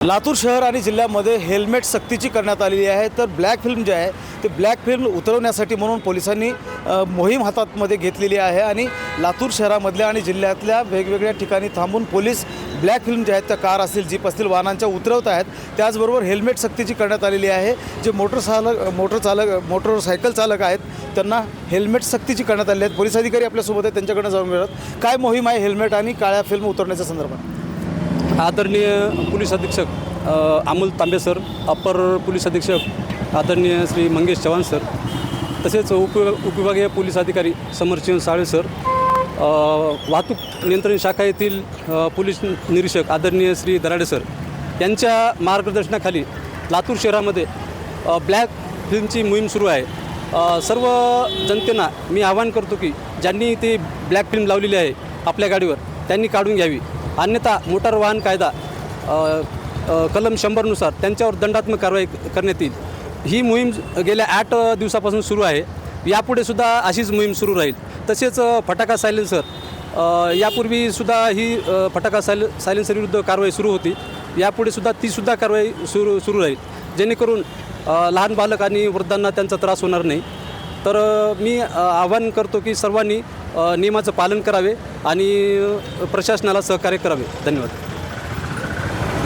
लातूर शहर आणि जिल्ह्यामध्ये हेल्मेट सक्तीची करण्यात आलेली आहे। तर ब्लॅक फिल्म जे आहे ते ब्लॅक फिल्म उतरवण्यासाठी म्हणून पोलिसांनी मोहीम हातामध्ये घेतलेली आहे आणि लातूर शहरामधल्या आणि जिल्ह्यातल्या वेगवेगळ्या ठिकाणी थांबून पोलीस ब्लॅक फिल्म जे आहेत त्या कार असतील, जीप असतील, वाहनांच्या उतरवत आहेत। त्याचबरोबर हेल्मेट सक्तीची करण्यात आलेली आहे। जे मोटरसायकल चालक आहेत त्यांना हेल्मेट सक्तीची करण्यात आलेली आहेत। पोलीस अधिकारी आपल्यासोबत आहेत, त्यांच्याकडे जाऊन मिळत काय मोहीम आहे हेल्मेट आणि काळ्या फिल्म उतरवण्याच्या संदर्भात। आदरणीय पोलीस अधीक्षक अमोल तांबे सर, अपर पोलीस अधीक्षक आदरणीय श्री मंगेश चव्हाण सर, तसेच उपविभागीय पोलीस अधिकारी समरसिंह साळे सर, वाहतूक नियंत्रण शाखा येथील पोलीस निरीक्षक आदरणीय श्री दराडे सर यांच्या मार्गदर्शनाखाली लातूर शहरामध्ये ब्लॅक फिल्मची मोहीम सुरू आहे। सर्व जनतेला मी आवाहन करतो की ज्यांनी ते ब्लॅक फिल्म लावलेली आहे आपल्या गाडीवर त्यांनी काढून घ्यावी, अन्यथा मोटार वाहन कायदा कलम 100नुसार त्यांच्यावर दंडात्मक कारवाई करण्यात येईल। ही मोहीम गेल्या 8 दिवसापासून सुरू आहे। यापुढे सुद्धा अशीच मोहीम सुरू राहील। तसेच फटाका सायलेन्सर यापूर्वीसुद्धा ही फटाका सायलेन्सरविरुद्ध कारवाई सुरू होती। यापुढे सुद्धा तीसुद्धा कारवाई सुरू राहील, जेणेकरून लहान बालक आणि वृद्धांना त्यांचा त्रास होणार नाही। तर मी आवाहन करतो की सर्वांनी नियमाचं पालन करावे आणि प्रशासनाला सहकार्य करावे। धन्यवाद।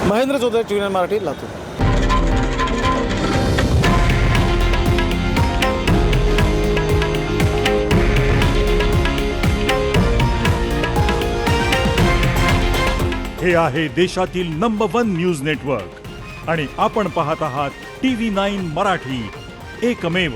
महेंद्र चौधरी, टीव्ही मराठी, लातूर। हे आहे देशातील नंबर 1 न्यूज नेटवर्क आणि आपण पाहत आहात TV9 मराठी, एकमेव।